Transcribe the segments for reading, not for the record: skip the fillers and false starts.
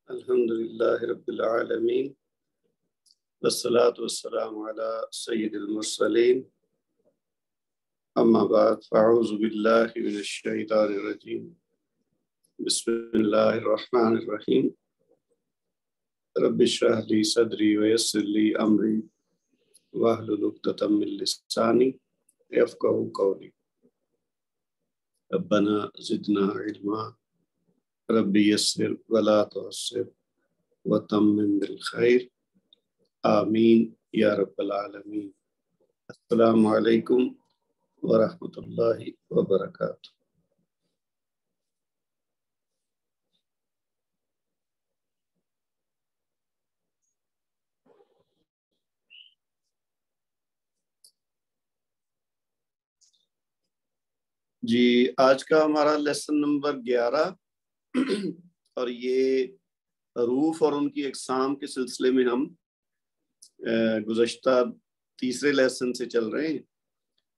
الحمدللہ رب العالمین والصلاة والسلام علی سید المرسلین اما بعد فاعوذ باللہ من الشیطان الرجیم بسم اللہ الرحمن الرحیم رب اشرح لی صدری ویسر لی امری واحلل عقدۃ من لسانی یفقہوا قولی ربنا زدنا علما ربی یسر ولا تعسر وتمم بالخیر آمین یا رب العالمین۔ السلام علیکم ورحمۃ اللہ وبرکاتہ۔ جی آج کا ہمارا لیسن نمبر 11 اور یہ حروف اور ان کی اقسام کے سلسلے میں ہم گزشتہ تیسرے لیسن سے چل رہے ہیں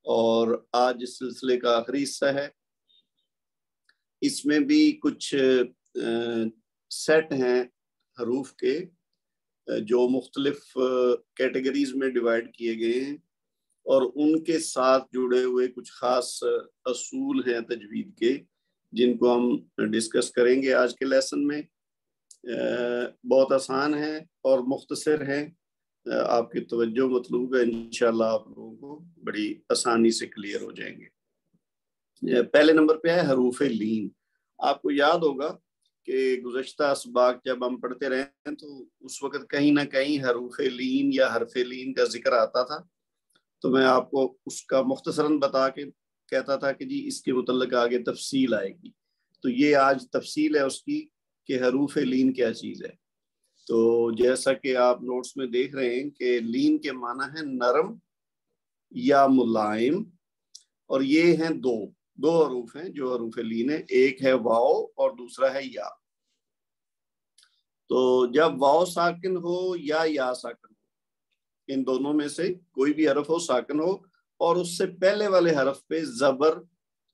اور آج اس سلسلے کا آخری حصہ ہے۔ اس میں بھی کچھ سیٹ ہیں حروف کے جو مختلف کیٹیگریز میں ڈیوائیڈ کیے گئے ہیں اور ان کے ساتھ جڑے ہوئے کچھ خاص اصول ہیں تجوید کے جن کو ہم ڈسکس کریں گے آج کے لیسن میں۔ بہت آسان ہے اور مختصر ہے، آپ کی توجہ مطلوب ہے، انشاءاللہ آپ لوگوں کو بڑی آسانی سے کلیئر ہو جائیں گے۔ پہلے نمبر پہ ہے حروف لین۔ آپ کو یاد ہوگا کہ گزشتہ اسباق جب ہم پڑھتے رہے ہیں تو اس وقت کہیں نہ کہیں حروف لین یا حرف لین کا ذکر آتا تھا، تو میں آپ کو اس کا مختصراً بتا کے کہتا تھا کہ جی اس کے متعلق آگے تفصیل آئے گی۔ تو یہ آج تفصیل ہے اس کی کہ حروف لین کیا چیز ہے۔ تو جیسا کہ آپ نوٹس میں دیکھ رہے ہیں کہ لین کے معنی ہے نرم یا ملائم، اور یہ ہیں دو حروف ہیں جو حروف لین ہے، ایک ہے واو اور دوسرا ہے یا۔ تو جب واو ساکن ہو یا ساکن ہو، ان دونوں میں سے کوئی بھی حرف ہو ساکن ہو اور اس سے پہلے والے حرف پہ زبر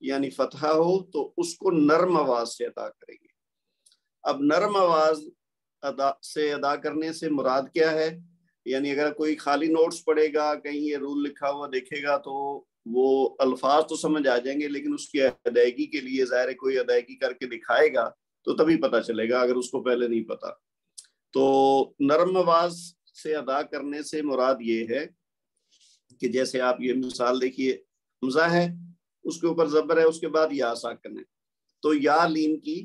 یعنی فتحہ ہو تو اس کو نرم آواز سے ادا کریں گے۔ اب نرم آواز سے ادا کرنے سے مراد کیا ہے؟ یعنی اگر کوئی خالی نوٹس پڑھے گا، کہیں یہ رول لکھا ہوا دیکھے گا تو وہ الفاظ تو سمجھ آ جائیں گے، لیکن اس کی ادائیگی کے لیے ظاہر ہے کوئی ادائیگی کر کے دکھائے گا تو تبھی پتہ چلے گا اگر اس کو پہلے نہیں پتا۔ تو نرم آواز سے ادا کرنے سے مراد یہ ہے کہ جیسے آپ یہ مثال دیکھیے، حمزہ ہے، اس کے اوپر زبر ہے، اس کے بعد یا ساکن ہے، تو یا لین کی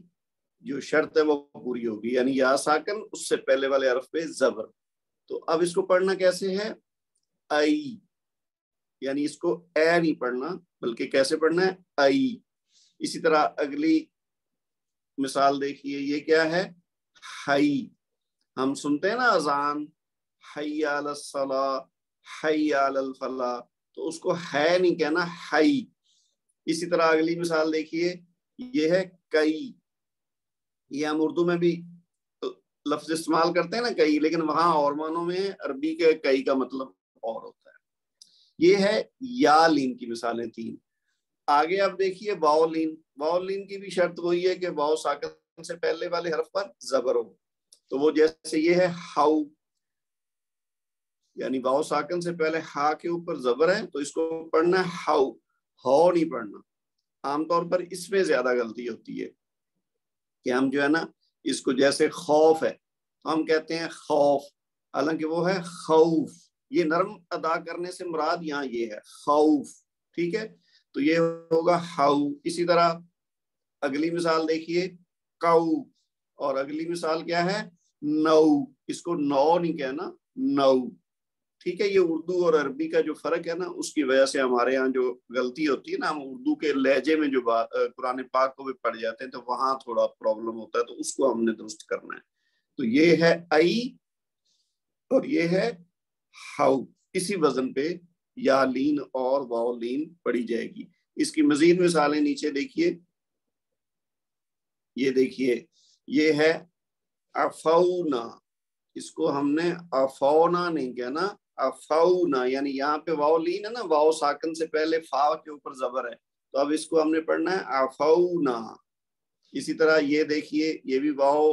جو شرط ہے وہ پوری ہوگی، یعنی یا ساکن اس سے پہلے والے حرف پہ زبر۔ تو اب اس کو پڑھنا کیسے ہے؟ ای، یعنی اس کو اے نہیں پڑھنا بلکہ کیسے پڑھنا ہے؟ ای۔ اسی طرح اگلی مثال دیکھیے، یہ کیا ہے؟ حی۔ ہم سنتے ہیں نا اذان، حی علی الصلاۃ، حی علی الفلاح، تو اس کو ہے نہیں کہنا، حی۔ اسی طرح اگلی مثال دیکھیے، یہ ہے کئی۔ یہ ہم اردو میں بھی لفظ استعمال کرتے ہیں نا کئی، لیکن وہاں اور معنوں میں عربی کے کئی کا مطلب اور ہوتا ہے۔ یہ ہے یا لین کی مثالیں 3۔ آگے آپ دیکھیے واو لین۔ واو لین کی بھی شرط وہی ہے کہ واو ساکن سے پہلے والے حرف پر زبر ہو، تو وہ جیسے یہ ہے ہاؤ، یعنی واو ساکن سے پہلے ہا کے اوپر زبر ہے تو اس کو پڑھنا ہے ہاؤ، ہو نہیں پڑھنا۔ عام طور پر اس میں زیادہ غلطی ہوتی ہے کہ ہم جو ہے نا اس کو جیسے خوف ہے تو ہم کہتے ہیں خوف، حالانکہ وہ ہے خوف۔ یہ نرم ادا کرنے سے مراد یہاں یہ ہے خوف، ٹھیک ہے؟ تو یہ ہوگا ہاؤ۔ اسی طرح اگلی مثال دیکھیے کو، اور اگلی مثال کیا ہے؟ نو۔ اس کو نو نہیں کہنا، نو، ٹھیک ہے؟ یہ اردو اور عربی کا جو فرق ہے نا، اس کی وجہ سے ہمارے ہاں جو غلطی ہوتی ہے نا، ہم اردو کے لہجے میں جو قرآن پاک کو بھی پڑھ جاتے ہیں تو وہاں تھوڑا پرابلم ہوتا ہے، تو اس کو ہم نے درست کرنا ہے۔ تو یہ ہے ای اور یہ ہے ہاؤ۔ اسی وزن پہ یا لین اور واو لین پڑھی جائے گی۔ اس کی مزید مثالیں نیچے دیکھیے، یہ دیکھیے، یہ ہے افونا۔ اس کو ہم نے افونا نہیں کہنا، افونا، یعنی یہاں پہ واو لین ہے نا، واو ساکن سے پہلے فا کے اوپر زبر ہے، تو اب اس کو ہم نے پڑھنا ہے افونا۔ اسی طرح یہ دیکھیے، یہ بھی واو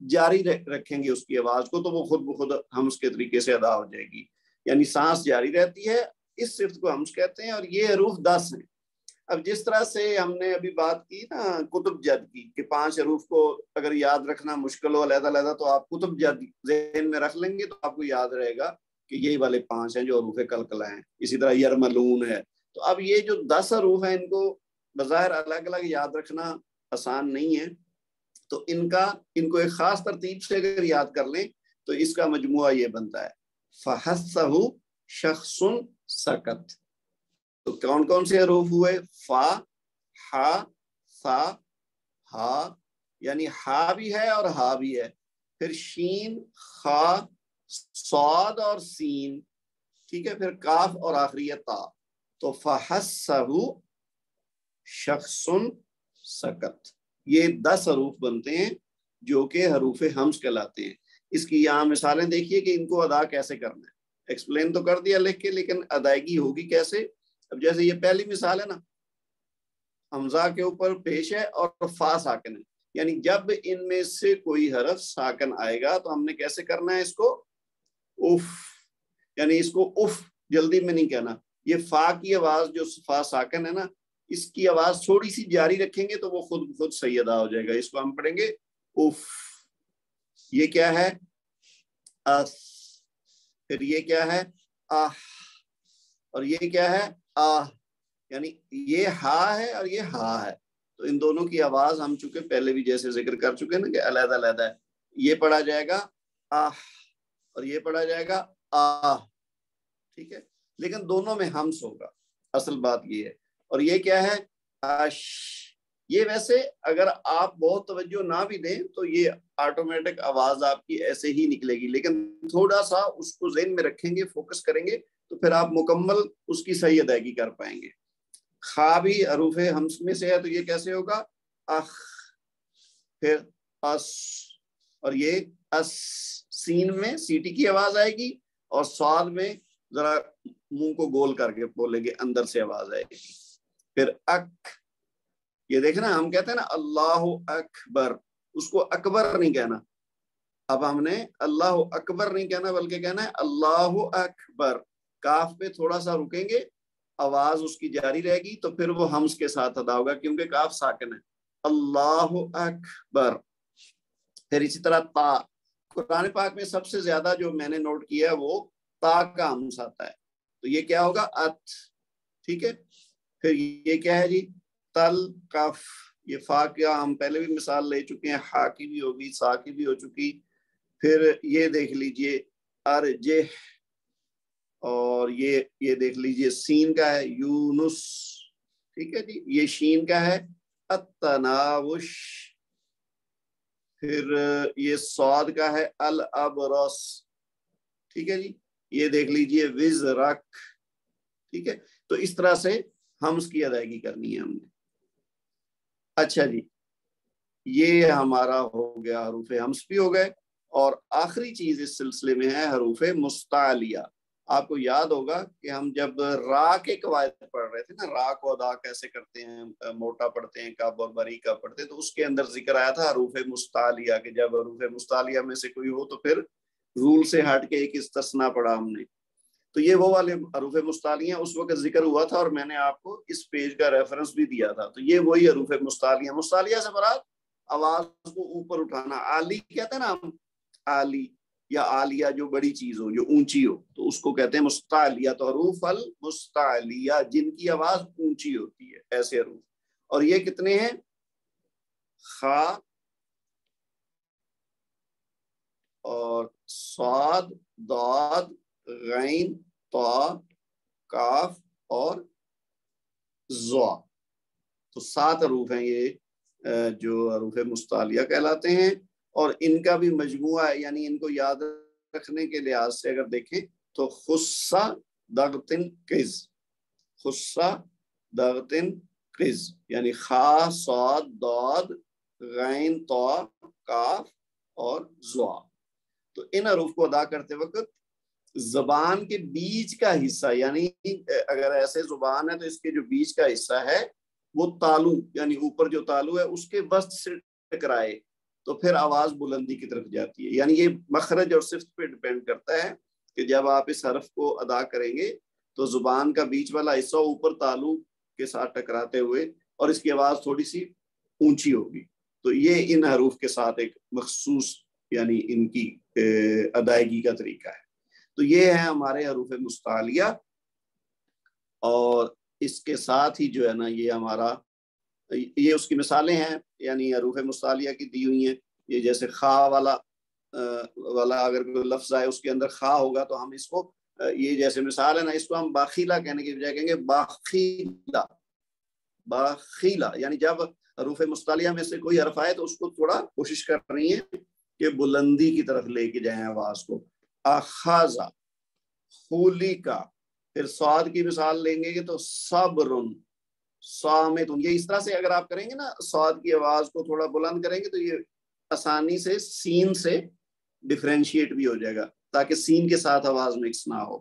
جاری رکھیں گے اس کی آواز کو تو وہ خود بخود ہمس کے طریقے سے ادا ہو جائے گی، یعنی سانس جاری رہتی ہے، اس صفت کو ہمس کہتے ہیں۔ اور یہ حروف 10 ہیں۔ اب جس طرح سے ہم نے ابھی بات کی نا کتب جد کی کہ 5 حروف کو اگر یاد رکھنا مشکل ہو علیحدہ علیحدہ تو آپ کتب جد ذہن میں رکھ لیں گے تو آپ کو یاد رہے گا کہ یہی والے 5 ہیں جو حروف قلقلہ ہیں۔ اسی طرح یرملون ہے۔ تو اب یہ جو 10 حروف ہیں ان کو بظاہر الگ الگ یاد رکھنا آسان نہیں ہے، تو ان کو ایک خاص ترتیب سے اگر یاد کر لیں تو اس کا مجموعہ یہ بنتا ہے فحسہ شخص سکت۔ تو کون کون سے حروف ہوئے؟ فا، ہا، سا، ہا، یعنی ہا بھی ہے اور ہا بھی ہے، پھر شین، خا، صاد اور سین، ٹھیک ہے، پھر کاف اور آخری تا۔ تو فحسہ شخص سکت، یہ 10 حروف بنتے ہیں جو کہ حروف ہمس کہلاتے ہیں۔ اس کی یہاں مثالیں دیکھیے کہ ان کو ادا کیسے کرنا ہے۔ ایکسپلین تو کر دیا لکھ کے، لیکن ادائیگی ہوگی کیسے؟ اب جیسے یہ پہلی مثال ہے نا، حمزہ کے اوپر پیش ہے اور فا ساکن ہے، یعنی جب ان میں سے کوئی حرف ساکن آئے گا تو ہم نے کیسے کرنا ہے اس کو؟ اف، یعنی اس کو اف جلدی میں نہیں کہنا۔ یہ فا کی آواز جو فا ساکن ہے نا، اس کی آواز تھوڑی سی جاری رکھیں گے تو وہ خود صحیح ادا ہو جائے گا۔ اس کو ہم پڑھیں گے اف۔ یہ کیا ہے؟ اس۔ پھر یہ کیا ہے؟ آہ۔ اور یہ کیا ہے؟ آہ۔ یعنی یہ ہا ہے اور یہ ہا ہے، تو ان دونوں کی آواز ہم چونکہ پہلے بھی جیسے ذکر کر چکے ہیں نا کہ علیحدہ علیحدہ ہے۔ یہ پڑھا جائے گا آہ اور یہ پڑھا جائے گا آہ، ٹھیک ہے، لیکن دونوں میں ہمس ہوگا، اصل بات یہ ہے۔ اور یہ کیا ہے؟ اش۔ یہ ویسے اگر آپ بہت توجہ نہ بھی دیں تو یہ آٹومیٹک آواز آپ کی ایسے ہی نکلے گی، لیکن تھوڑا سا اس کو ذہن میں رکھیں گے، فوکس کریں گے تو پھر آپ مکمل اس کی صحیح ادائیگی کر پائیں گے۔ خا بھی حروف ہمس میں سے ہے تو یہ کیسے ہوگا؟ اخ، پھر اس، اور یہ اس۔ سین میں سیٹی کی آواز آئے گی اور صاد میں ذرا منہ کو گول کر کے بولیں گے، اندر سے آواز آئے گی۔ پھر اک، یہ دیکھنا ہم کہتے ہیں نا اللہ اکبر، اس کو اکبر نہیں کہنا، اب ہم نے اللہ اکبر نہیں کہنا بلکہ کہنا ہے اللہ اکبر۔ کاف پہ تھوڑا سا رکیں گے، آواز اس کی جاری رہے گی تو پھر وہ ہمس کے ساتھ ادا ہوگا کیونکہ کاف ساکن ہے۔ اللہ اکبر۔ پھر اسی طرح تا، قرآن پاک میں سب سے زیادہ جو میں نے نوٹ کیا ہے وہ تا کا ہمس آتا ہے، تو یہ کیا ہوگا؟ ات، ٹھیک ہے۔ پھر یہ کیا ہے جی؟ تل کف، یہ فا کیا ہم پہلے بھی مثال لے چکے ہیں، ہا کی بھی ہوگی، سا کی بھی ہو چکی۔ پھر یہ دیکھ لیجئے ارجہ، اور یہ دیکھ لیجئے سین کا ہے یونس، ٹھیک ہے جی۔ یہ شین کا ہے التناوش، پھر یہ صاد کا ہے الابرس، ٹھیک ہے جی۔ یہ دیکھ لیجئے وزرک، ٹھیک ہے۔ تو اس طرح سے ہمس کی ادائیگی کرنی ہے ہم نے۔ اچھا جی، یہ ہمارا ہو گیا حروف ہمس بھی ہو گئے، اور آخری چیز اس سلسلے میں ہے حروف مستعلیہ۔ آپ کو یاد ہوگا کہ ہم جب را کے قواعد پڑھ رہے تھے نا، را کو ادا کیسے کرتے ہیں، موٹا پڑھتے ہیں کب اور بری کب پڑھتے ہیں، تو اس کے اندر ذکر آیا تھا حروف مستعلیہ کہ جب حروف مستعلیہ میں سے کوئی ہو تو پھر رول سے ہٹ کے ایک استثناء پڑھا ہم نے۔ تو یہ وہ والے حروف مستعلیہ اس وقت ذکر ہوا تھا، اور میں نے آپ کو اس پیج کا ریفرنس بھی دیا تھا۔ تو یہ وہی حروف مستعلیہ۔ مستعلیہ سے مراد آواز کو اوپر اٹھانا، عالی کہتے ہیں نا ہم، عالی یا عالیہ جو بڑی چیز ہو، جو اونچی ہو، تو اس کو کہتے ہیں مستعلیہ۔ تو حروف المستعلیہ جن کی آواز اونچی ہوتی ہے، ایسے حروف۔ اور یہ کتنے ہیں؟ خا اور صاد، ضاد، غین، طا، کاف اور ظا۔ تو 7 حروف ہیں یہ جو حروف مستعلیہ کہلاتے ہیں، اور ان کا بھی مجموعہ ہے، یعنی ان کو یاد رکھنے کے لحاظ سے اگر دیکھیں تو خصہ دغتن قز، خصہ دغتن قز، یعنی خا، صاد، ضاد، غین، طا، کاف اور ظا۔ تو ان حروف کو ادا کرتے وقت زبان کے بیچ کا حصہ، یعنی اگر ایسے زبان ہے تو اس کے جو بیچ کا حصہ ہے وہ تالو، یعنی اوپر جو تالو ہے اس کے وسط سے ٹکرائے، تو پھر آواز بلندی کی طرف جاتی ہے. یعنی یہ مخرج اور صفت پہ ڈیپینڈ کرتا ہے کہ جب آپ اس حرف کو ادا کریں گے تو زبان کا بیچ والا حصہ اوپر تالو کے ساتھ ٹکراتے ہوئے اور اس کی آواز تھوڑی سی اونچی ہوگی. تو یہ ان حروف کے ساتھ ایک مخصوص یعنی ان کی ادائیگی کا طریقہ ہے. تو یہ ہے ہمارے حروف مستعلیہ. اور اس کے ساتھ ہی جو ہے نا یہ ہمارا یہ اس کی مثالیں ہیں یعنی حروف مستعلیہ کی دی ہوئی ہیں. یہ جیسے خا والا اگر کوئی لفظ آئے اس کے اندر خا ہوگا تو ہم اس کو یہ جیسے مثال ہے نا اس کو ہم باخیلا کہنے کے بجائے کہیں گے باخیلا. باخیلا یعنی جب حروف مستعلیہ میں سے کوئی حرف آئے تو اس کو تھوڑا کوشش کر رہی ہیں کہ بلندی کی طرف لے کے جائیں آواز کو. اخاذا خولی کا. پھر صاد کی مثال لیں گے تو صبرن صامتن. یہ اس طرح سے اگر آپ کریں گے نا صاد کی آواز کو تھوڑا بلند کریں گے تو یہ آسانی سے سین سے ڈیفرینشیٹ بھی ہو جائے گا تاکہ سین کے ساتھ آواز مکس نہ ہو.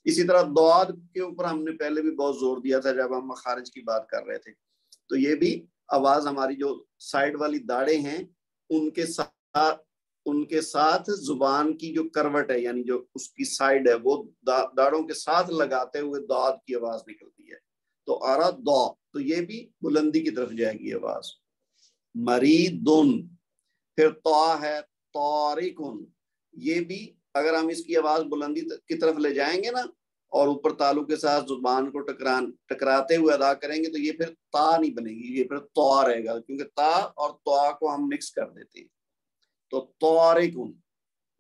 اسی طرح ضاد کے اوپر ہم نے پہلے بھی بہت زور دیا تھا جب ہم مخارج کی بات کر رہے تھے. تو یہ بھی آواز ہماری جو سائڈ والی داڑیں ہیں ان کے ساتھ زبان کی جو کروٹ ہے یعنی جو اس کی سائڈ ہے وہ داڑوں کے ساتھ لگاتے ہوئے ضاد کی آواز نکلتی ہے. تو آرا دو تو یہ بھی بلندی کی طرف جائے گی آواز. مریدن. پھر طا ہے طارقن. یہ بھی اگر ہم اس کی آواز بلندی کی طرف لے جائیں گے نا اور اوپر تالو کے ساتھ زبان کو ٹکراتے ہوئے ادا کریں گے تو یہ پھر تا نہیں بنے گی, یہ پھر طا رہے گا کیونکہ تا اور طا کو ہم مکس کر دیتے ہیں. تو طارقن.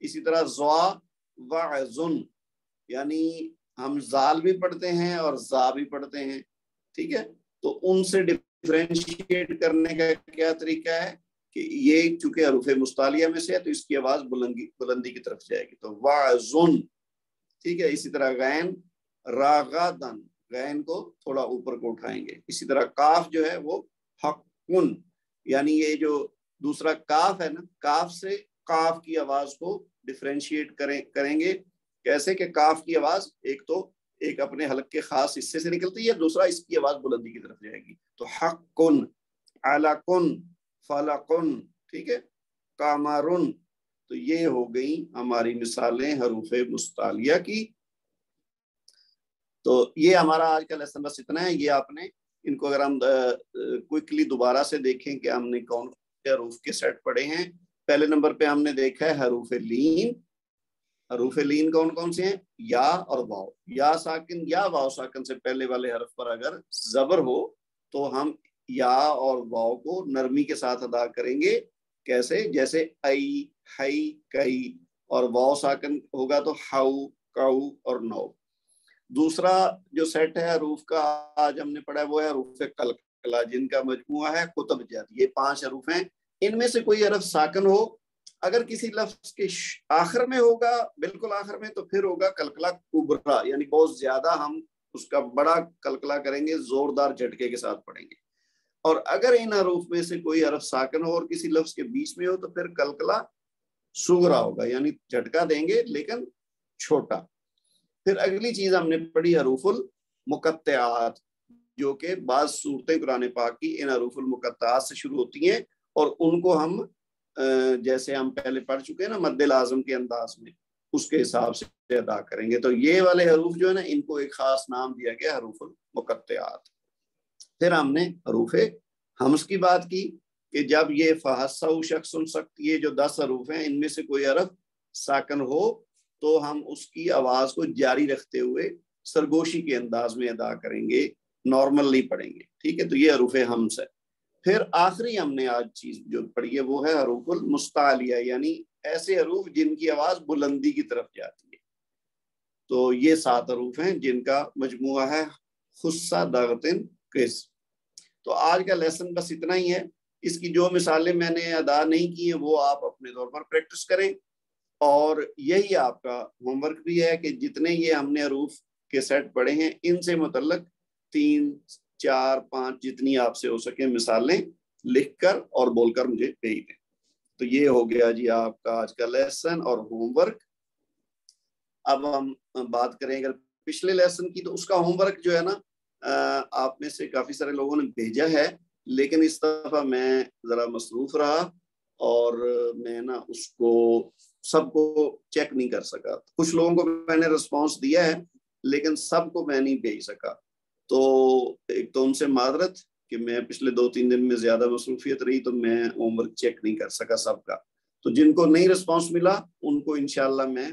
اسی طرح زوا وعزن یعنی ہم زال بھی پڑھتے ہیں اور زا بھی پڑھتے ہیں. ٹھیک ہے, تو ان سے ڈیفرینشیٹ کرنے کا کیا طریقہ ہے کہ یہ چونکہ حروف مستعلیہ میں سے ہے تو اس کی آواز بلندی کی طرف جائے گی. تو وعزن. ٹھیک ہے. اسی طرح غین راغدن. غین کو تھوڑا اوپر کو اٹھائیں گے. اسی طرح کاف جو ہے وہ حقن یعنی یہ جو دوسرا کاف ہے نا کاف سے کاف کی آواز کو ڈیفرینشیٹ کریں گے. کیسے کہ کاف کی آواز ایک تو ایک اپنے حلق کے خاص حصے سے نکلتی ہے, دوسرا اس کی آواز بلندی کی طرف جائے گی. تو حقن علقن فلقن. ٹھیک ہے. قمرن. تو یہ ہو گئی ہماری مثالیں حروف مستعلیہ کی. تو یہ ہمارا آج کا لیسن بس اتنا ہے. یہ آپ نے ان کو اگر ہم کوئکلی دوبارہ سے دیکھیں کہ ہم نے کون سے حروف کے سیٹ پڑھے ہیں. پہلے نمبر پہ ہم نے دیکھا ہے حروف لین. حروف لین کون کون سے ہیں؟ یا اور واو. یا ساکن یا واو ساکن سے پہلے والے حرف پر اگر زبر ہو تو ہم یا اور واو کو نرمی کے ساتھ ادا کریں گے. کیسے؟ جیسے ای ہئی کئی. اور واو ساکن ہوگا تو ہاؤ کاؤ اور نو. دوسرا جو سیٹ ہے حروف کا آج ہم نے پڑھا ہے وہ ہے حروف قلقلہ جن کا مجموعہ ہے قطب جد. یہ 5 حروف ہیں. ان میں سے کوئی حرف ساکن ہو اگر کسی لفظ کے آخر میں ہوگا بالکل آخر میں تو پھر ہوگا قلقلہ کبرا یعنی بہت زیادہ ہم اس کا بڑا قلقلہ کریں گے, زوردار جھٹکے کے ساتھ پڑھیں گے. اور اگر ان حروف میں سے کوئی حرف ساکن ہو اور کسی لفظ کے بیچ میں ہو تو پھر قلقلہ صغرا ہوگا یعنی جھٹکا دیں گے لیکن چھوٹا. پھر اگلی چیز ہم نے پڑھی حروف المقطعات جو کہ بعض صورتیں قرآن پاک کی ان حروف المقطعات سے شروع ہوتی ہیں اور ان کو ہم جیسے ہم پہلے پڑھ چکے ہیں نا مد لازم کے انداز میں اس کے حساب سے ادا کریں گے. تو یہ والے حروف جو ہے نا ان کو ایک خاص نام دیا گیا حروف المقطعات. پھر ہم نے حروف ہمز کی بات کی کہ جب یہ فحسہ شخص سخت یہ جو 10 حروف ہیں ان میں سے کوئی حرف ساکن ہو تو ہم اس کی آواز کو جاری رکھتے ہوئے سرگوشی کے انداز میں ادا کریں گے, نارمل نہیں پڑھیں گے. ٹھیک ہے. تو یہ حروف ہمز ہے. پھر آخری ہم نے آج چیز جو پڑھی ہے وہ ہے حروف المستعلیہ یعنی ایسے حروف جن کی آواز بلندی کی طرف جاتی ہے. تو یہ 7 حروف ہیں جن کا مجموعہ ہے خصہ دغتن قس. تو آج کا لیسن بس اتنا ہی ہے. اس کی جو مثالیں میں نے ادا نہیں کی ہیں وہ آپ اپنے طور پر پریکٹس کریں اور یہی آپ کا ہوم ورک بھی ہے کہ جتنے یہ ہم نے حروف کے سیٹ پڑھے ہیں ان سے متعلق 3 4 5 جتنی آپ سے ہو سکے مثالیں لکھ کر اور بول کر مجھے بھیج دیں. تو یہ ہو گیا جی آپ کا آج کا لیسن اور ہوم ورک. اب ہم بات کریں اگر پچھلے لیسن کی تو اس کا ہوم ورک جو ہے نا آپ میں سے کافی سارے لوگوں نے بھیجا ہے لیکن اس دفعہ میں ذرا مصروف رہا اور میں نا اس کو سب کو چیک نہیں کر سکا. کچھ لوگوں کو میں نے رسپانس دیا ہے لیکن سب کو میں نہیں بھیج سکا. تو ایک تو ان سے معذرت کہ میں پچھلے 2-3 دن میں زیادہ مصروفیت رہی تو میں ہوم ورک چیک نہیں کر سکا سب کا. تو جن کو نہیں رسپانس ملا ان کو انشاءاللہ میں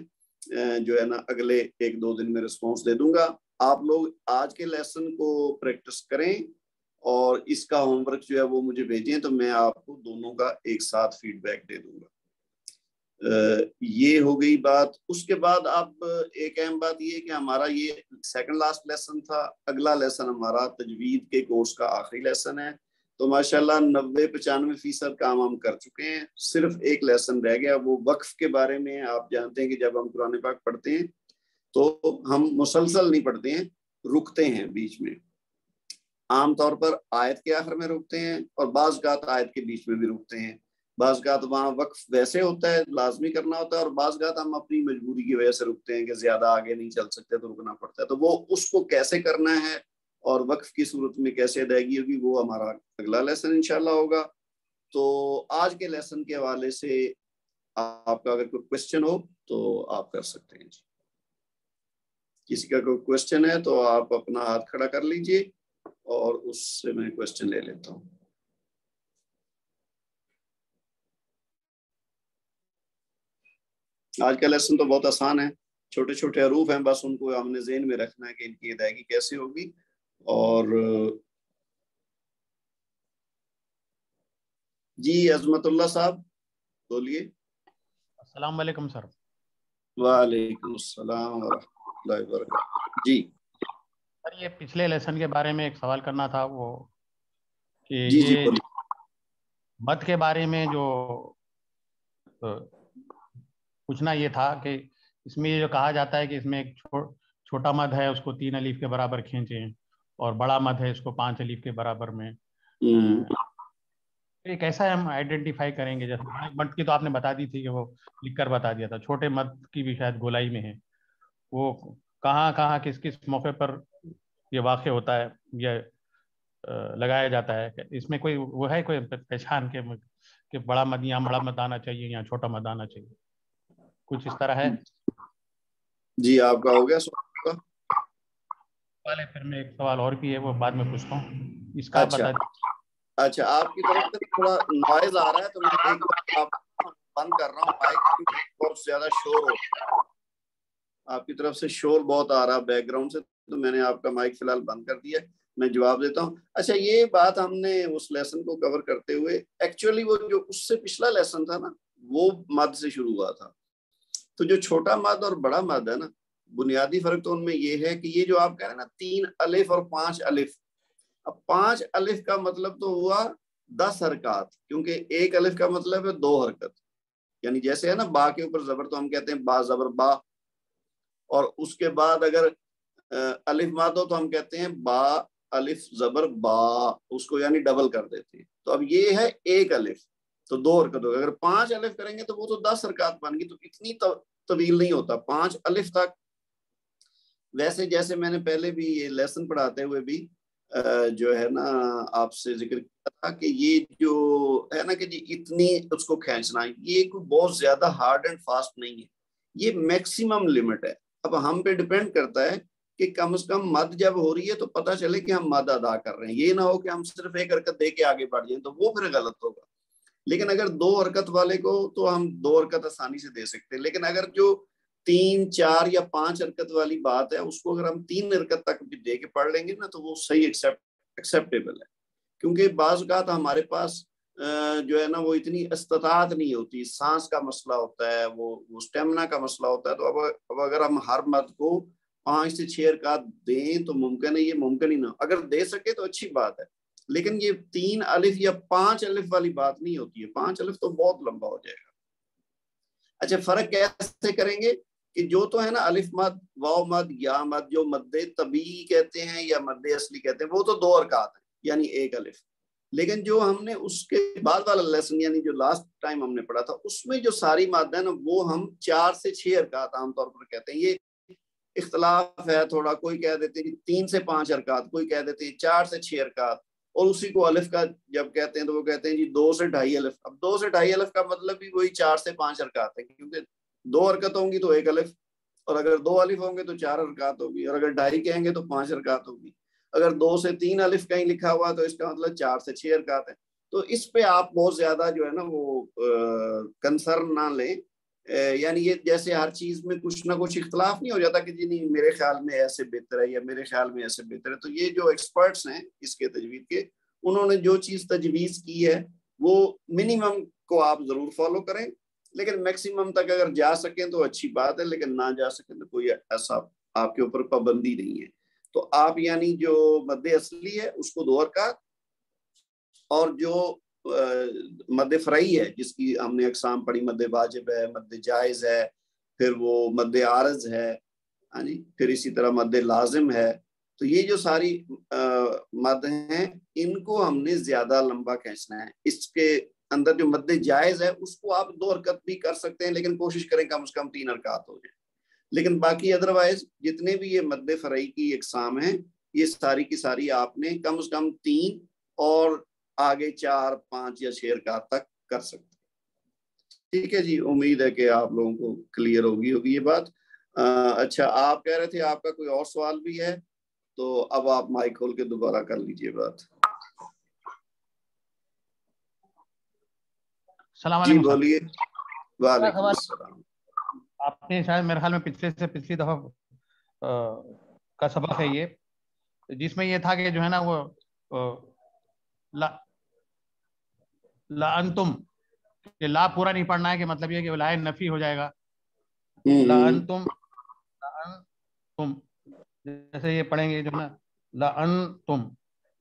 جو ہے نا اگلے 1-2 دن میں رسپانس دے دوں گا. آپ لوگ آج کے لیسن کو پریکٹس کریں اور اس کا ہوم ورک جو ہے وہ مجھے بھیجیں تو میں آپ کو دونوں کا ایک ساتھ فیڈ بیک دے دوں گا. یہ ہو گئی بات. اس کے بعد اب ایک اہم بات یہ کہ ہمارا یہ سیکنڈ لاسٹ لیسن تھا. اگلا لیسن ہمارا تجوید کے کورس کا آخری لیسن ہے. تو ماشاءاللہ 90-95% کام ہم کر چکے ہیں. صرف ایک لیسن رہ گیا, وہ وقف کے بارے میں. آپ جانتے ہیں کہ جب ہم قرآن پاک پڑھتے ہیں تو ہم مسلسل نہیں پڑھتے ہیں, رکتے ہیں بیچ میں. عام طور پر آیت کے آخر میں رکتے ہیں اور بعض اوقات آیت کے بیچ میں بھی رکتے ہیں. بعض اوقات وہاں وقف ویسے ہوتا ہے, لازمی کرنا ہوتا ہے, اور بعض اوقات ہم اپنی مجبوری کی وجہ سے رکتے ہیں کہ زیادہ آگے نہیں چل سکتے تو رکنا پڑتا ہے. تو وہ اس کو کیسے کرنا ہے اور وقف کی صورت میں کیسے ادائیگی ہوگی وہ ہمارا اگلا لیسن انشاءاللہ ہوگا. تو آج کے لیسن کے حوالے سے آپ کا اگر کوئی کوشچن ہو تو آپ کر سکتے ہیں. کسی کا کوئی کوشچن ہے تو آپ اپنا ہاتھ کھڑا کر لیجئے اور اس سے میں کوشچن لے لیتا ہوں. آج کا لیسن تو بہت آسان ہے, چھوٹے چھوٹے حروف ہیں, بس ان کو ہم نے ذہن میں رکھنا ہے کہ ان کی ادائیگی کیسے ہوگی. اور جی عظمت اللہ صاحب بولیے. السلام علیکم سر. وعلیکم السلام ورحمۃ اللہ وبرکاتہ. جی سر یہ پچھلے لیسن کے بارے میں ایک سوال کرنا تھا, وہ کہ جی یہ بولیے. مد کے بارے میں جو پوچھنا یہ تھا کہ اس میں یہ جو کہا جاتا ہے کہ اس میں ایک چھوٹا مد ہے اس کو 3 الف کے برابر کھینچیں اور بڑا مد ہے اس کو 5 الف کے برابر میں. ایک ایسا ہم آئیڈینٹیفائی کریں گے, جیسے مد کی تو آپ نے بتا دی تھی کہ وہ لکھ کر بتا دیا تھا, چھوٹے مد کی بھی شاید گولائی میں ہے, وہ کہاں کہاں کس کس موقع پر یہ واقع ہوتا ہے یا لگایا جاتا ہے. اس میں کوئی وہ ہے کوئی پہچان کہ بڑا مد یا بڑا مد آنا چاہیے یا چھوٹا مد آنا چاہیے, کچھ اس طرح ہے؟ جی آپ کا ہو گیا سوال. پھر میں ایک سوال اور بھی ہے وہ بعد میں پوچھتا ہوں, اس کا بتا. اچھا آپ کی طرف سے تھوڑا نوائز آ رہا ہے تو میں ایک بار آپ بند کر رہا ہوں مائک, بہت زیادہ شور ہو رہا ہے آپ کی طرف سے, شور بہت آ رہا بیک گراؤنڈ سے, تو میں نے آپ کا مائک فی الحال بند کر دیا. میں جواب دیتا ہوں. اچھا یہ بات ہم نے اس لیسن کو کور کرتے ہوئے, ایکچولی وہ جو اس سے پچھلا لیسن تھا نا وہ مد سے شروع ہوا تھا. تو جو چھوٹا مد اور بڑا مد ہے نا, بنیادی فرق تو ان میں یہ ہے کہ یہ جو آپ کہہ رہے ہیں نا 3 الف اور 5 الف, اب 5 الف کا مطلب تو ہوا 10 حرکات, کیونکہ 1 الف کا مطلب ہے 2 حرکت. یعنی جیسے ہے نا با کے اوپر زبر تو ہم کہتے ہیں با زبر با, اور اس کے بعد اگر الف ماد ہو تو ہم کہتے ہیں با الف زبر با, اس کو یعنی ڈبل کر دیتے ہیں. تو اب یہ ہے 1 الف تو 2 حرکت ہوگی. اگر 5 الف کریں گے تو وہ تو 10 حرکات بن گئی, تو اتنی طویل نہیں ہوتا 5 الف تک. ویسے جیسے میں نے پہلے بھی یہ لیسن پڑھاتے ہوئے بھی جو ہے نا آپ سے ذکر کیا تھا کہ یہ جو ہے نا کہ جی اتنی اس کو کھینچنا, یہ کوئی بہت زیادہ ہارڈ اینڈ فاسٹ نہیں ہے, یہ میکسیمم لمٹ ہے. اب ہم پہ ڈیپینڈ کرتا ہے کہ کم از کم مد جب ہو رہی ہے تو پتہ چلے کہ ہم مد ادا کر رہے ہیں, یہ نہ ہو کہ ہم صرف 1 حرکت دے کے آگے بڑھ جائیں تو وہ پھر غلط ہوگا. لیکن اگر 2 حرکت والے کو تو ہم 2 حرکت آسانی سے دے سکتے ہیں. لیکن اگر جو 3, 4 یا 5 حرکت والی بات ہے اس کو اگر ہم 3 حرکت تک بھی دے کے پڑھ لیں گے نا تو وہ صحیح ایکسیپٹیبل ہے. کیونکہ بعض اوقات ہمارے پاس جو ہے نا وہ اتنی استطاعت نہیں ہوتی, سانس کا مسئلہ ہوتا ہے, وہ اسٹیمنا کا مسئلہ ہوتا ہے. تو اب اگر ہم ہر مد کو 5 سے 6 حرکات دیں تو ممکن ہے, یہ ممکن ہی نہ, اگر دے سکے تو اچھی بات ہے. لیکن یہ 3 الف یا 5 الف والی بات نہیں ہوتی ہے, 5 الف تو بہت لمبا ہو جائے گا. اچھا فرق کیسے کریں گے کہ جو تو ہے نا الف مد, واو مد, یا مد, جو مد طبیعی کہتے ہیں یا مد اصلی کہتے ہیں, وہ تو 2 حرکات ہیں یعنی 1 الف. لیکن جو ہم نے اس کے بعد والا لیسن یعنی جو لاسٹ ٹائم ہم نے پڑھا تھا اس میں جو ساری مادہ ہے نا وہ ہم 4 سے 6 حرکات عام طور پر کہتے ہیں. یہ اختلاف ہے تھوڑا, کوئی کہہ دیتے ہیں 3 سے 5 حرکات, کوئی کہہ دیتے ہیں 4 سے 6 حرکات, اور اسی کو الف کا جب کہتے ہیں تو وہ کہتے ہیں جی 2 سے 2.5 الف. اب 2 سے 2.5 الف کا مطلب بھی وہی 4 سے 5 حرکات ہے, کیونکہ 2 حرکت ہوں گی تو 1 الف, اور اگر 2 الف ہوں گے تو 4 حرکات ہوگی, اور اگر 2.5 کہیں گے تو 5 حرکات ہوگی. اگر 2 سے 3 الف کہیں لکھا ہوا تو اس کا مطلب 4 سے 6 حرکات ہیں. تو اس پہ آپ بہت زیادہ جو ہے نا وہ کنسرن نہ لیں, یعنی یہ جیسے ہر چیز میں کچھ نہ کچھ اختلاف نہیں ہو جاتا کہ جی نہیں میرے خیال میں ایسے بہتر ہے یا میرے خیال میں ایسے بہتر ہے. تو یہ جو ایکسپرٹس ہیں اس کے تجوید کے, انہوں نے جو چیز تجویز کی ہے وہ منیمم کو آپ ضرور فالو کریں, لیکن میکسیمم تک اگر جا سکیں تو اچھی بات ہے, لیکن نہ جا سکیں تو کوئی ایسا آپ کے اوپر پابندی نہیں ہے. تو آپ یعنی جو مد اصلی ہے اس کو 2 حرکات, اور جو مد فرعی ہے جس کی ہم نے اقسام پڑھی, مد واجب ہے, مد جائز ہے, پھر وہ مد عارض ہے, ہاں جی, پھر اسی طرح مد لازم ہے. تو یہ جو ساری مد ہیں ان کو ہم نے زیادہ لمبا کھینچنا ہے. اس کے اندر جو مد جائز ہے اس کو آپ 2 حرکت بھی کر سکتے ہیں, لیکن کوشش کریں کم از کم 3 حرکات ہو جائیں. لیکن باقی ادروائز جتنے بھی یہ مد فرعی کی اقسام ہیں یہ ساری کی ساری آپ نے کم از کم 3 اور آگے 4 5 یا 6 حرکات تک کر سکتے ہیں. ٹھیک ہے جی, امید ہے کہ آپ لوگوں کو کلیئر ہوگی یہ بات. اچھا, آپ کہہ رہے تھے آپ کا کوئی اور سوال بھی ہے, تو اب آپ مائک کھول کے دوبارہ کر لیجئے بات. السلام جی علیکم. بولیے. وعلیکم السلام. آپ نے شاید میرے خیال میں پچھلی دفعہ کا سبق ہے یہ, جس میں یہ تھا کہ جو ہے نا وہ لأنتم, کہ لا پورا نہیں پڑھنا ہے, کہ مطلب یہ کہ لا نفی ہو جائے گا. لأنتم جیسے یہ پڑھیں گے جو ہے نا لأنتم,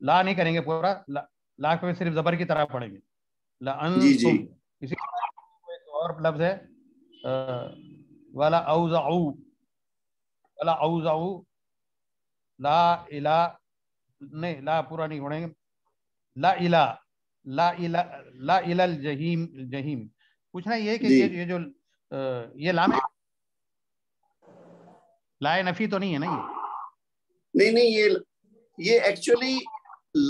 لا نہیں کریں گے پورا, لا کو صرف زبر کی طرح پڑھیں گے. لأنتم. اسی ایک اور لفظ ہے ولا اوزعوا, ولا اوزعوا, لا الہ نہیں, لا پورا نہیں پڑھیں گے. لا الہ, لا الہ, لا الہ الجحیم. جہیم پوچھنا یہ کہ یہ جو یہ لام لا نفی تو نہیں ہے نا یہ؟ نہیں, یہ ایکچولی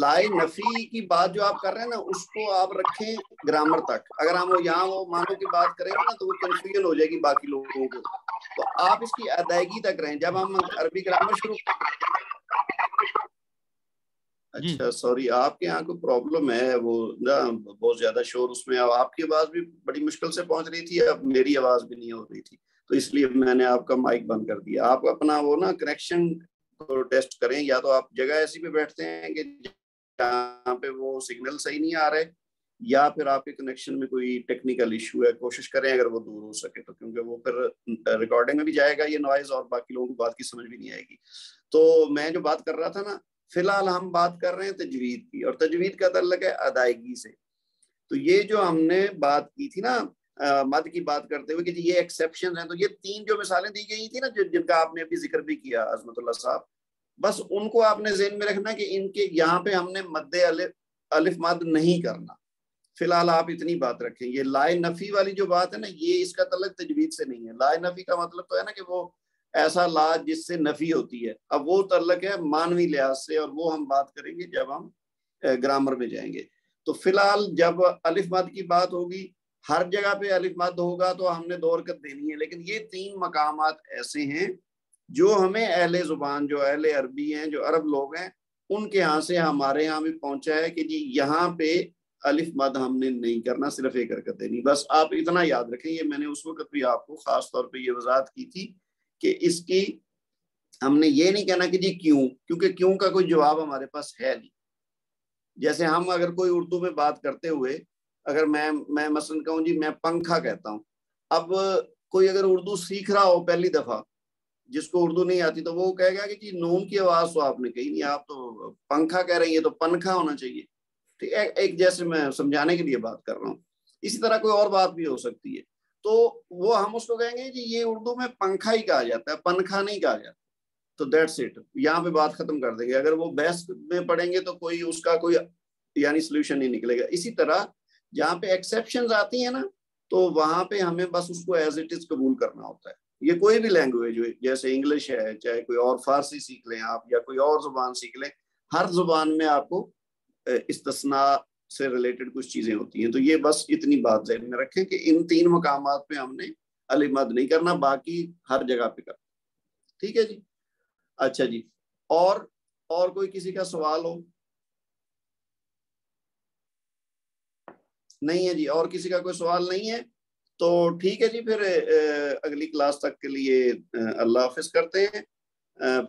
لائے نفی کی بات جو آپ کر رہے ہیں نا اس کو آپ رکھیں گرامر تک. اگر ہم یہاں وہ مانو کی بات کریں گے نا تو وہ کنفیوژن ہو جائے گی باقی لوگوں کو. تو آپ اس کی ادائیگی تک رہیں. جب ہم عربی گرامر شروع, اچھا سوری, آپ کے یہاں کوئی پرابلم ہے, وہ بہت زیادہ شور اس میں. آپ کی آواز بھی بڑی مشکل سے پہنچ رہی تھی, اب میری آواز بھی نہیں ہو رہی تھی, تو اس لیے میں نے آپ کا مائک بند کر دیا. آپ اپنا وہ نا کنیکشن کو ٹیسٹ کریں, یا تو آپ جگہ ایسی پہ بیٹھتے ہیں کہ جہاں پہ وہ سگنل صحیح نہیں آ رہے, یا پھر آپ کے کنیکشن میں کوئی ٹیکنیکل ایشو ہے. کوشش کریں اگر وہ دور ہو سکے تو, کیونکہ وہ پھر ریکارڈنگ میں بھی جائے گا یہ نوائز, اور باقی لوگوں کو بات کی سمجھ بھی نہیں آئے گی. تو میں جو بات کر رہا تھا نا, فی الحال ہم بات کر رہے ہیں تجوید کی, اور تجوید کا تعلق ہے ادائیگی سے. تو یہ جو ہم نے بات کی تھی نا مد کی بات کرتے ہوئے کہ یہ ایکسیپشن ہیں, تو یہ 3 جو مثالیں دی گئی تھی نا جن کا آپ نے ابھی ذکر بھی کیا عظمت اللہ صاحب, بس ان کو آپ نے ذہن میں رکھنا کہ ان کے یہاں پہ ہم نے مد الف مد نہیں کرنا. فی الحال آپ اتنی بات رکھیں. یہ لائے نفی والی جو بات ہے نا, یہ اس کا تعلق تجوید سے نہیں ہے. لائے نفی کا مطلب تو ہے نا کہ وہ ایسا لا جس سے نفی ہوتی ہے. اب وہ تعلق ہے مانوی لحاظ سے, اور وہ ہم بات کریں گے جب ہم گرامر میں جائیں گے. تو فی الحال جب الف مد کی بات ہوگی, ہر جگہ پہ الف مد ہوگا تو ہم نے 2 حرکت دینی ہے. لیکن یہ 3 مقامات ایسے ہیں جو ہمیں اہل زبان, جو اہل عربی ہیں, جو عرب لوگ ہیں, ان کے یہاں سے ہمارے یہاں بھی پہنچا ہے کہ جی یہاں پہ الف مد ہم نے نہیں کرنا, صرف 1 حرکت دینی. بس آپ اتنا یاد رکھیں. یہ میں نے اس وقت بھی آپ کو خاص طور پہ یہ وضاحت کی تھی کہ اس کی ہم نے یہ نہیں کہنا کہ جی کیوں, کیونکہ کیوں کا کوئی جواب ہمارے پاس ہے نہیں. جیسے ہم اگر کوئی اردو میں بات کرتے ہوئے, اگر میں مثلا کہوں جی میں پنکھا کہتا ہوں, اب کوئی اگر اردو سیکھ رہا ہو پہلی دفعہ, جس کو اردو نہیں آتی, تو وہ کہے گا کہ جی نون کی آواز تو آپ نے کہی نہیں, آپ تو پنکھا کہہ رہی ہیں, تو پنکھا ہونا چاہیے. ٹھیک ہے, ایک جیسے میں سمجھانے کے لیے بات کر رہا ہوں. اسی طرح کوئی اور بات بھی ہو سکتی ہے, تو وہ ہم اس کو کہیں گے جی یہ اردو میں پنکھا ہی کہا جاتا ہے, پنکھا نہیں کہا جاتا. تو دیٹس اٹ, یہاں پہ بات ختم کر دیں گے. اگر وہ بحث میں پڑھیں گے تو کوئی اس کا کوئی یعنی سولوشن نہیں نکلے گا. اسی طرح جہاں پہ ایکسیپشنز آتی ہیں نا, تو وہاں پہ ہمیں بس اس کو ایز اٹ از قبول کرنا ہوتا ہے. یہ کوئی بھی لینگویج ہو, جیسے انگلش ہے, چاہے کوئی اور فارسی سیکھ لیں آپ, یا کوئی اور زبان سیکھ لیں, ہر زبان میں آپ کو استثناء سے ریلیٹڈ کچھ چیزیں ہوتی ہیں. تو یہ بس اتنی بات ذہن میں رکھیں کہ ان 3 مقامات پہ ہم نے الف مد نہیں کرنا، باقی ہر جگہ پہ کرنا. ٹھیک ہے جی. اچھا جی، اور کوئی کسی کا سوال ہو؟ نہیں ہے جی، اور کسی کا کوئی سوال نہیں ہے تو ٹھیک ہے جی. پھر اگلی کلاس تک کے لیے اللہ حافظ کرتے ہیں.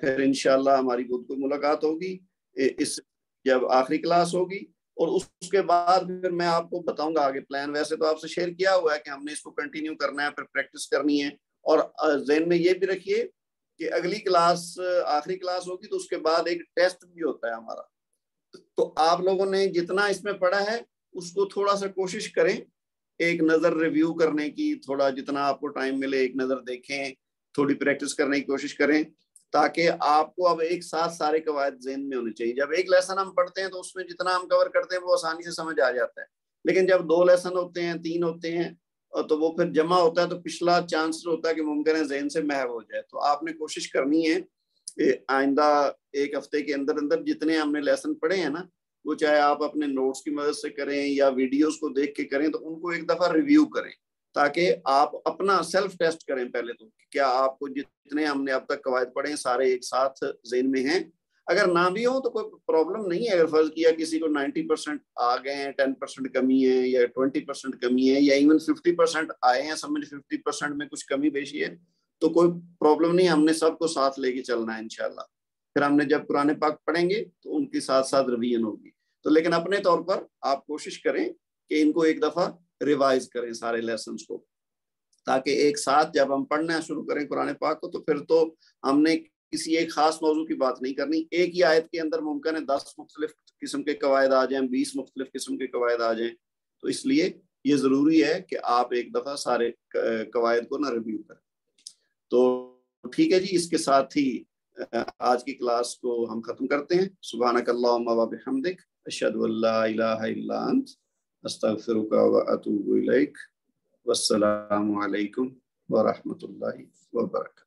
پھر انشاءاللہ ہماری بدھ کو ملاقات ہوگی اس جب آخری کلاس ہوگی، اور اس کے بعد پھر میں آپ کو بتاؤں گا آگے پلان. ویسے تو آپ سے شیئر کیا ہوا ہے کہ ہم نے اس کو کنٹینیو کرنا ہے، پھر پریکٹس کرنی ہے. اور ذہن میں یہ بھی رکھیے کہ اگلی کلاس آخری کلاس ہوگی تو اس کے بعد ایک ٹیسٹ بھی ہوتا ہے ہمارا. تو آپ لوگوں نے جتنا اس میں پڑھا ہے اس کو تھوڑا سا کوشش کریں ایک نظر ریویو کرنے کی، تھوڑا جتنا آپ کو ٹائم ملے ایک نظر دیکھیں، تھوڑی پریکٹس کرنے کی کوشش کریں، تاکہ آپ کو اب ایک ساتھ سارے قواعد ذہن میں ہونے چاہیے. جب ایک لیسن ہم پڑھتے ہیں تو اس میں جتنا ہم کور کرتے ہیں وہ آسانی سے سمجھ آ جاتا ہے، لیکن جب 2 لیسن ہوتے ہیں 3 ہوتے ہیں تو وہ پھر جمع ہوتا ہے تو پچھلا چانس ہوتا ہے کہ ممکن ہے ذہن سے محو ہو جائے. تو آپ نے کوشش کرنی ہے آئندہ 1 ہفتے کے اندر اندر جتنے ہم نے لیسن پڑھے ہیں نا، وہ چاہے آپ اپنے نوٹس کی مدد سے کریں یا ویڈیوز کو دیکھ کے کریں، تو ان کو ایک دفعہ ریویو کریں تاکہ آپ اپنا سیلف ٹیسٹ کریں پہلے تو کیا آپ کو جتنے ہم نے اب تک قواعد پڑھے ہیں سارے ایک ساتھ ذہن میں ہیں. اگر نہ بھی ہو تو کوئی پرابلم نہیں ہے. اگر فرض کیا کسی کو 90% آ گئے ہیں، 10% کمی ہے یا 20% کمی ہے یا ایون 50% آئے ہیں سمجھ، 50% میں کچھ کمی بیشی ہے تو کوئی پرابلم نہیں. ہم نے سب کو ساتھ لے کے چلنا ہے انشاءاللہ. پھر ہم نے جب قرآن پاک پڑھیں گے تو ان کے ساتھ ساتھ ریویژن ہوگی. تو لیکن اپنے طور پر آپ کوشش کریں کہ ان کو ایک دفعہ ریوائز کریں سارے لیسنز کو، تاکہ ایک ساتھ جب ہم پڑھنا شروع کریں قرآن پاک کو تو پھر تو ہم نے کسی ایک خاص موضوع کی بات نہیں کرنی. ایک ہی آیت کے اندر ممکن ہے 10 مختلف قسم کے قواعد آ جائیں، 20 مختلف قسم کے قواعد آ جائیں. تو اس لیے یہ ضروری ہے کہ آپ ایک دفعہ سارے قواعد کو نہ ریویو کریں. تو ٹھیک ہے جی، اس کے ساتھ ہی آج کی کلاس کو ہم ختم کرتے ہیں. سبحانک اللہم و بحمدک، اشہد ان لا الہ الا انت، استغفرک و اتوب الیک. والسلام علیکم ورحمۃ اللہ وبرکاتہ.